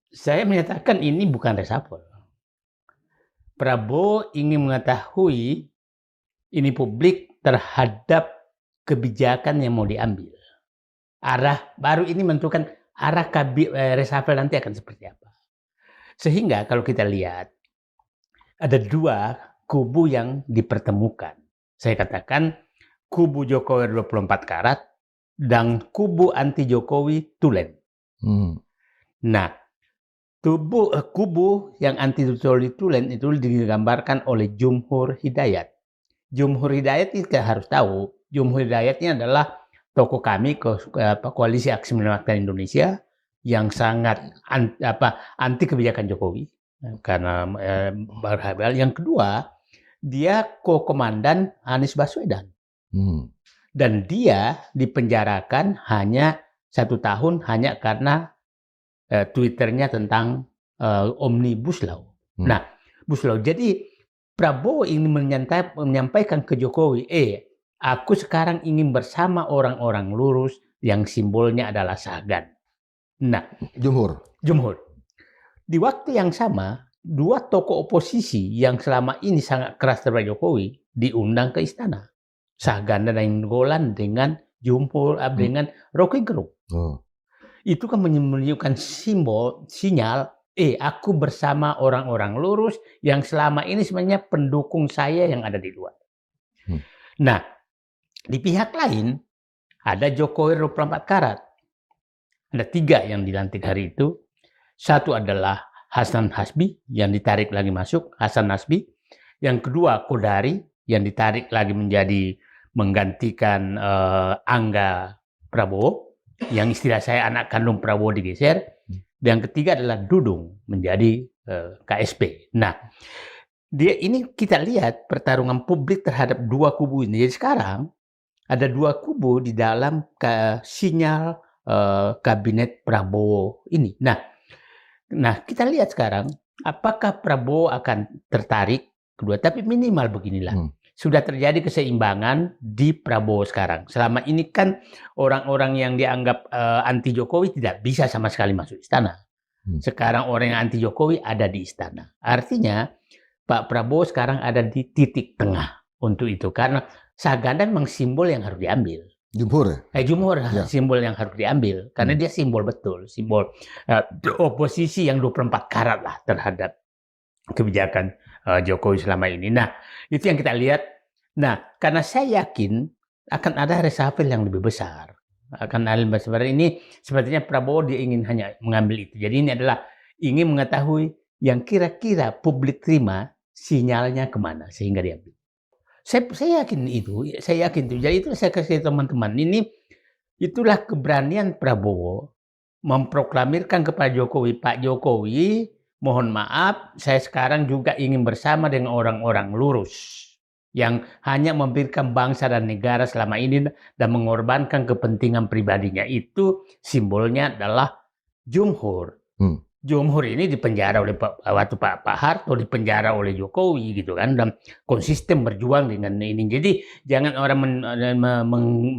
Saya menyatakan ini bukan reshuffle. Prabowo ingin mengetahui ini publik terhadap kebijakan yang mau diambil. Baru ini menentukan arah reshuffle nanti akan seperti apa. Sehingga kalau kita lihat, ada dua kubu yang dipertemukan. Saya katakan kubu Jokowi 24 karat dan kubu anti Jokowi tulen. Nah, kubu yang anti Jokowi tulen itu digambarkan oleh Jumhur Hidayat. Jumhur Hidayat kita harus tahu, Jumhur Hidayat ini adalah tokoh kami Koalisi Aksi Menyelamatkan Indonesia yang sangat anti kebijakan Jokowi karena berhal. Yang kedua, dia komandan Anies Baswedan. Dan dia dipenjarakan hanya 1 tahun hanya karena Twitternya tentang Omnibus Law. Nah, Omnibus Law. Jadi Prabowo ingin menyampaikan ke Jokowi, aku sekarang ingin bersama orang-orang lurus yang simbolnya adalah Sagan. Nah, Jumhur. Di waktu yang sama, dua tokoh oposisi yang selama ini sangat keras terhadap Jokowi diundang ke istana. Sagan dan Nainggolan dengan Jumhur dengan Rocky Gerung. Itu kan menunjukkan sinyal, aku bersama orang-orang lurus yang selama ini sebenarnya pendukung saya yang ada di luar. Nah, di pihak lain ada Jokowi 24 karat. Ada 3 yang dilantik hari itu. Satu adalah Hasan Hasbi yang ditarik lagi masuk, Hasan Hasbi. Yang kedua Kodari yang ditarik lagi menjadi menggantikan Angga Prabowo, yang istilah saya anak kandung Prabowo digeser. Yang ketiga adalah Dudung menjadi KSP. Nah, ini kita lihat pertarungan publik terhadap dua kubu ini. Jadi sekarang ada dua kubu di dalam sinyal kabinet Prabowo ini. Nah, kita lihat sekarang apakah Prabowo akan tertarik kedua, tapi minimal beginilah. Sudah terjadi keseimbangan di Prabowo sekarang. Selama ini kan orang-orang yang dianggap anti Jokowi tidak bisa sama sekali masuk istana. Sekarang orang yang anti Jokowi ada di istana. Artinya Pak Prabowo sekarang ada di titik tengah untuk itu. Karena Sagan memang simbol yang harus diambil. Jumhur ya. Simbol yang harus diambil. Karena dia simbol betul. Simbol oposisi yang 24 karat lah terhadap kebijakan Jokowi selama ini. Nah, itu yang kita lihat. Nah, karena saya yakin akan ada reshuffle yang lebih besar. Ini sepertinya Prabowo dia ingin hanya mengambil itu. Jadi ini adalah ingin mengetahui yang kira-kira publik terima sinyalnya kemana sehingga diambil. Saya yakin itu. Jadi itu saya kasih teman-teman. Itulah keberanian Prabowo memproklamirkan kepada Jokowi, Pak Jokowi, mohon maaf, saya sekarang juga ingin bersama dengan orang-orang lurus yang hanya memberikan bangsa dan negara selama ini dan mengorbankan kepentingan pribadinya. Itu simbolnya adalah Jumhur. Jumhur ini dipenjara oleh waktu Pak Harto, dipenjara oleh Jokowi gitu kan, dan konsisten berjuang dengan ini. Jadi jangan orang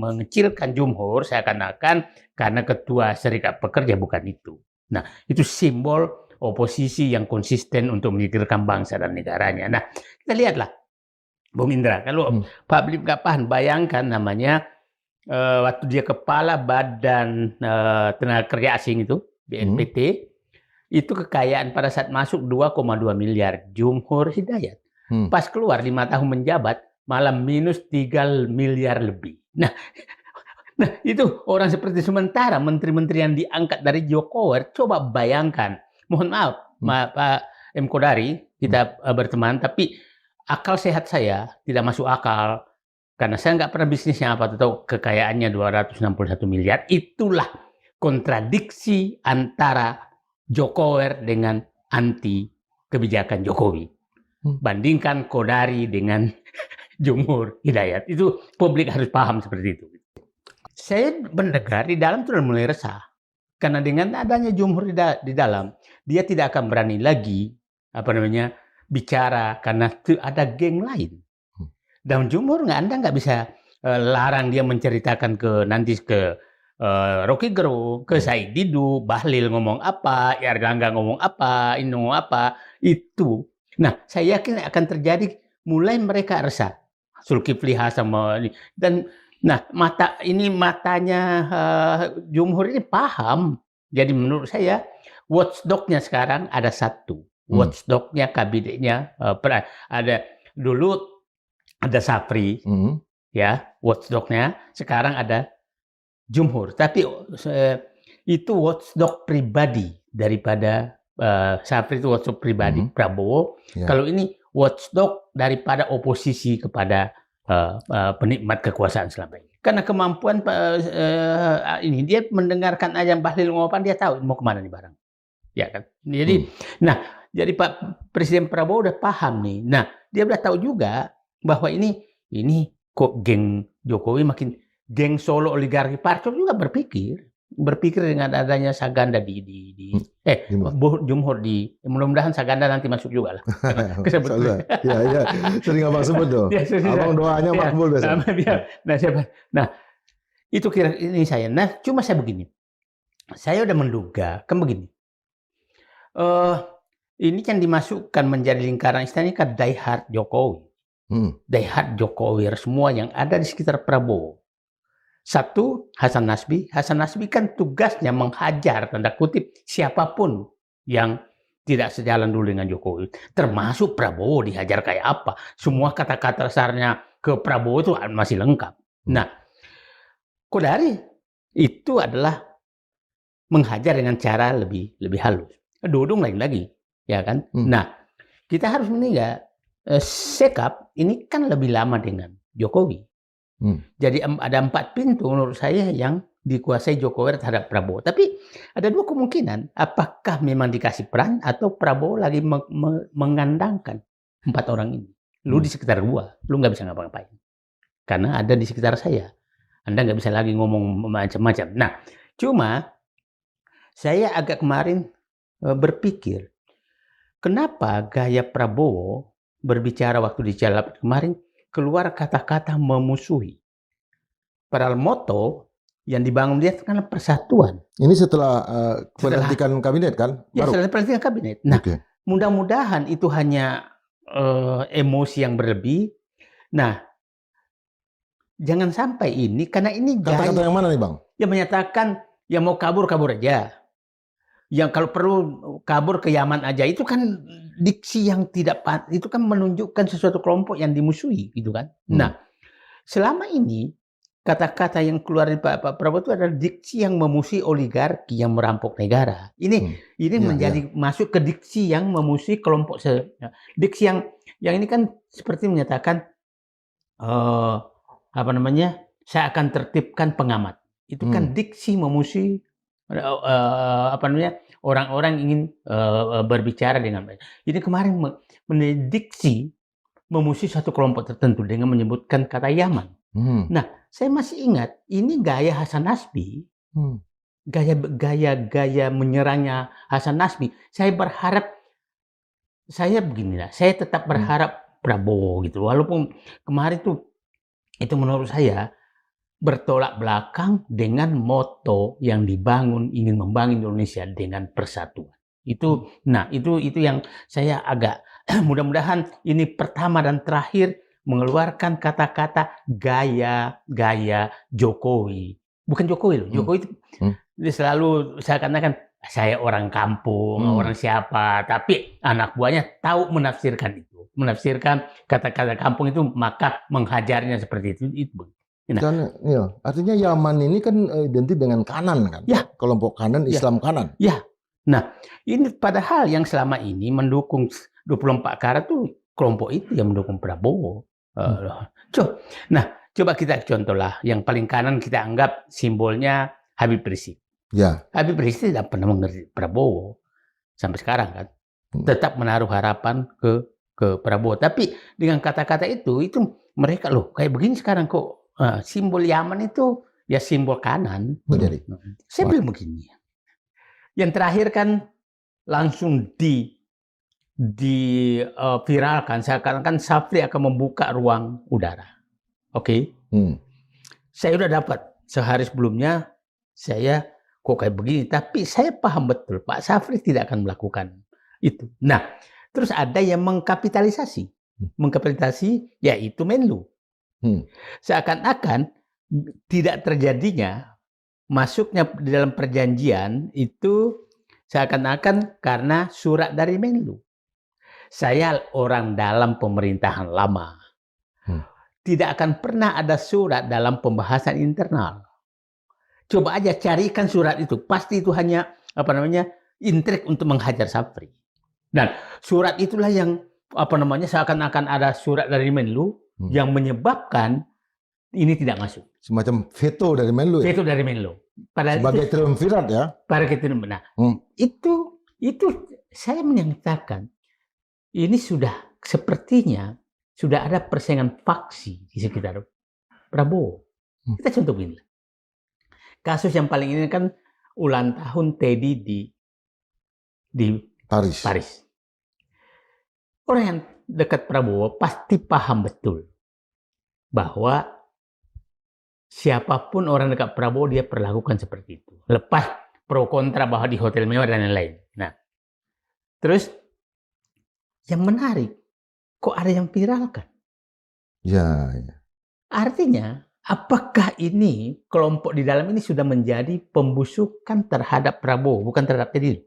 mengecilkan Jumhur, saya katakan karena ketua Serikat Pekerja bukan itu. Nah, itu simbol oposisi yang konsisten untuk memikirkan bangsa dan negaranya. Nah, kita lihatlah, Bung Indra, kalau Pak Blip nggak paham, bayangkan namanya waktu dia kepala Badan Tenaga Kerja Asing itu, BNPT, itu kekayaan pada saat masuk 2,2 miliar, Jumhur Hidayat. Pas keluar 5 tahun menjabat, malah minus 3 miliar lebih. Nah, itu orang seperti sementara menteri-menteri yang diangkat dari Jokowi, coba bayangkan. Mohon maaf, Pak M. Kodari, kita berteman, tapi akal sehat saya tidak masuk akal. Karena saya nggak pernah bisnisnya apa, atau kekayaannya 261 miliar. Itulah kontradiksi antara Jokowi dengan anti kebijakan Jokowi. Bandingkan Kodari dengan Jumhur Hidayat. Itu publik harus paham seperti itu. Saya mendengar di dalam sudah mulai resah. Karena dengan adanya Jumhur di dalam, dia tidak akan berani lagi bicara karena ada geng lain. Dan Jumhur Anda nggak bisa larang dia menceritakan nanti ke Rocky Gerung, ke Said Didu, Bahlil ngomong apa, Erlangga ngomong apa, ini ngomong apa, itu. Nah, saya yakin akan terjadi mulai mereka resah. Zulkifli Hasan dan nah matanya Jumhur ini paham. Jadi menurut saya watchdog-nya sekarang ada satu. Watchdog-nya kabinetnya ada dulu ada Sapri ya watchdog-nya, sekarang ada Jumhur. Tapi itu watchdog pribadi daripada Sapri itu watchdog pribadi Prabowo. Kalau ini watchdog daripada oposisi kepada penikmat kekuasaan selama ini. Karena kemampuan ini dia mendengarkan aja Bahlil ngomong, dia tahu mau kemana nih barang. Ya kan. Jadi jadi Pak Presiden Prabowo udah paham nih. Nah, dia udah tahu juga bahwa ini kok geng Jokowi makin geng Solo oligarki Parcok juga berpikir dengan adanya Saganda Jumhur mudah-mudahan Saganda nanti masuk juga lah. Kesebut. Ya, sering abang sebut tuh. Abang doanya makbul biasa. Nah, itu kira ini saya. Nah, cuma saya begini. Saya udah menduga kan begini. Ini kan dimasukkan menjadi lingkaran istana ini kan diehard Jokowi. Diehard Jokowi semua yang ada di sekitar Prabowo. Satu, Hasan Nasbi. Hasan Nasbi kan tugasnya menghajar, tanda kutip, siapapun yang tidak sejalan dulu dengan Jokowi. Termasuk Prabowo dihajar kayak apa. Semua kata-kata dasarnya ke Prabowo itu masih lengkap. Nah, Kodari itu adalah menghajar dengan cara lebih halus. Dudung lain lagi, ya kan? Nah, kita harus menilai Sekap ini kan lebih lama dengan Jokowi. Jadi ada 4 pintu menurut saya yang dikuasai Jokowi terhadap Prabowo. Tapi ada 2 kemungkinan. Apakah memang dikasih peran atau Prabowo lagi mengandangkan 4 orang ini. Lu di sekitar gua, lu nggak bisa ngapa-ngapain. Karena ada di sekitar saya. Anda nggak bisa lagi ngomong macam-macam. Nah, cuma saya agak kemarin berpikir, kenapa gaya Prabowo berbicara waktu di Jalap kemarin keluar kata-kata memusuhi. Padahal moto yang dibangun dia kan persatuan. Ini setelah pelantikan kabinet kan? Ya, setelah pelantikan kabinet. Nah, mudah-mudahan itu hanya emosi yang berlebih. Nah, jangan sampai ini, karena ini kata-kata yang mana nih Bang? Yang menyatakan yang mau kabur aja. Yang kalau perlu kabur ke Yaman aja, itu kan diksi yang tidak itu kan menunjukkan sesuatu kelompok yang dimusuhi gitu kan. Nah, selama ini kata-kata yang keluar dari Pak Prabowo itu adalah diksi yang memusuhi oligarki yang merampok negara. Ini menjadi masuk ke diksi yang memusuhi kelompok diksi yang ini kan seperti menyatakan saya akan tertibkan pengamat. Itu kan diksi memusuhi orang-orang ingin berbicara dengan baik. Jadi kemarin mendiksi memusuhi satu kelompok tertentu dengan menyebutkan kata Yaman. Nah, saya masih ingat ini gaya Hasan Nasbi, gaya menyerangnya Hasan Nasbi. Saya tetap berharap Prabowo gitu. Walaupun kemarin itu menurut saya bertolak belakang dengan moto yang dibangun, ingin membangun Indonesia dengan persatuan. Itu yang saya agak mudah-mudahan ini pertama dan terakhir mengeluarkan kata-kata gaya Jokowi. Bukan Jokowi loh. Jokowi itu selalu saya katakan saya orang kampung, orang siapa, tapi anak buahnya tahu menafsirkan itu. Menafsirkan kata-kata kampung itu, maka menghajarnya seperti itu. Nah, artinya Yaman ini kan identik dengan kanan kan? Ya. Kelompok kanan, Islam kanan. Ya. Nah, ini padahal yang selama ini mendukung 24 Karat itu kelompok itu yang mendukung Prabowo. Nah, coba kita contohlah yang paling kanan kita anggap simbolnya Habib Rizik. Ya. Habib Rizik tidak pernah mengerti Prabowo sampai sekarang kan. Tetap menaruh harapan ke Prabowo. Tapi dengan kata-kata itu mereka loh kayak begini sekarang kok. Simbol Yaman itu ya simbol kanan. Jadi, saya bilang begini. Yang terakhir kan langsung viralkan. Seakan-akan Sapri akan membuka ruang udara. Oke. Saya udah dapat sehari sebelumnya saya kok kayak begini, tapi saya paham betul Pak Safri tidak akan melakukan itu. Nah, terus ada yang mengkapitalisasi, yaitu Menlu. Seakan-akan tidak terjadinya masuknya di dalam perjanjian itu seakan-akan karena surat dari Menlu. Saya orang dalam pemerintahan lama. Tidak akan pernah ada surat dalam pembahasan internal. Coba aja carikan surat itu. Pasti itu hanya intrik untuk menghajar Safri. Dan surat itulah yang seakan-akan ada surat dari Menlu yang menyebabkan ini tidak masuk. Semacam veto dari Menlu ya? Veto dari Menlu. Sebagai triumvirat ya? Nah, itu saya menyatakan ini sepertinya sudah ada persaingan faksi di sekitar Prabowo. Kita contoh begini. Kasus yang paling ini kan ulang tahun Teddy di Paris. Orang yang dekat Prabowo pasti paham betul bahwa siapapun orang dekat Prabowo dia perlakukan seperti itu. Lepas pro kontra bahwa di hotel mewah dan lain-lain. Nah, terus yang menarik, kok ada yang viralkan? Ya. Artinya, apakah ini kelompok di dalam ini sudah menjadi pembusukan terhadap Prabowo, bukan terhadap Teddy?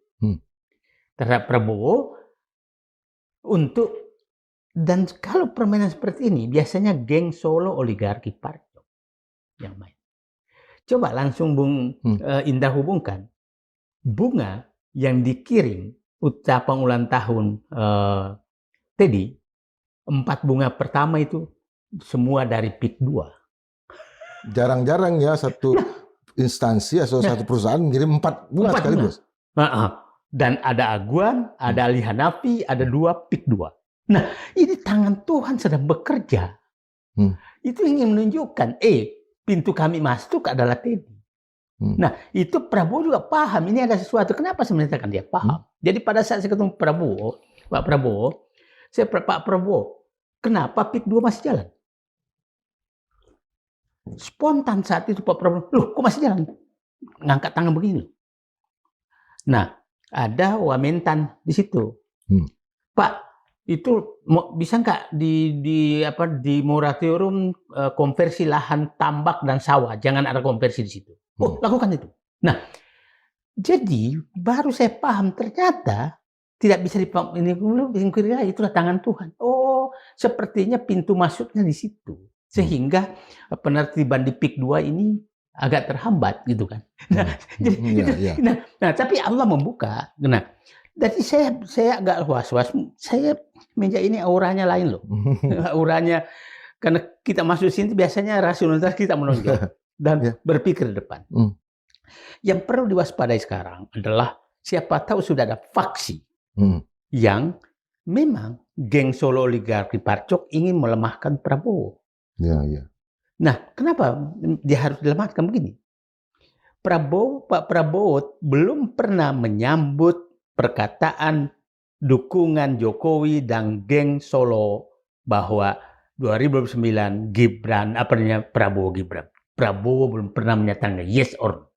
Terhadap Prabowo dan kalau permainan seperti ini biasanya geng Solo oligarki Parcok yang main. Coba langsung Bung Indah hubungkan bunga yang dikirim ucapan ulang tahun Teddy, 4 bunga pertama itu semua dari PIK 2. Jarang-jarang ya satu instansi atau satu perusahaan mengirim 4 bunga sekaligus. Dan ada Aguan, ada Ali Hanafi, ada 2 PIK 2. Nah, ini tangan Tuhan sedang bekerja. Itu ingin menunjukkan, pintu kami masuk adalah Teddy. Nah, itu Prabowo juga paham. Ini ada sesuatu. Kenapa saya menyatakan dia paham? Jadi pada saat saya ketemu Pak Prabowo, kenapa PIK 2 masih jalan? Spontan saat itu Pak Prabowo, loh kok masih jalan? Ngangkat tangan begini. Nah, ada Wamentan di situ. Pak, itu bisa nggak di moratorium konversi lahan tambak dan sawah? Jangan ada konversi di situ. Lakukan itu. Nah, jadi baru saya paham ternyata tidak bisa itulah tangan Tuhan. Sepertinya pintu masuknya di situ. Sehingga penertiban di PIK 2 ini agak terhambat gitu kan. Nah, tapi Allah membuka. Nah, jadi saya agak was-was. Saya meja ini auranya lain loh. Auranya karena kita masuk sini biasanya rasionalitas kita menonjol dan berpikir depan. Yang perlu diwaspadai sekarang adalah siapa tahu sudah ada faksi yang memang geng Solo oligarki Parcok ingin melemahkan Prabowo. Nah, kenapa dia harus dilemahkan begini? Pak Prabowo belum pernah menyambut perkataan dukungan Jokowi dan geng Solo bahwa 2029 Prabowo Gibran. Prabowo belum pernah menyatakan yes or no.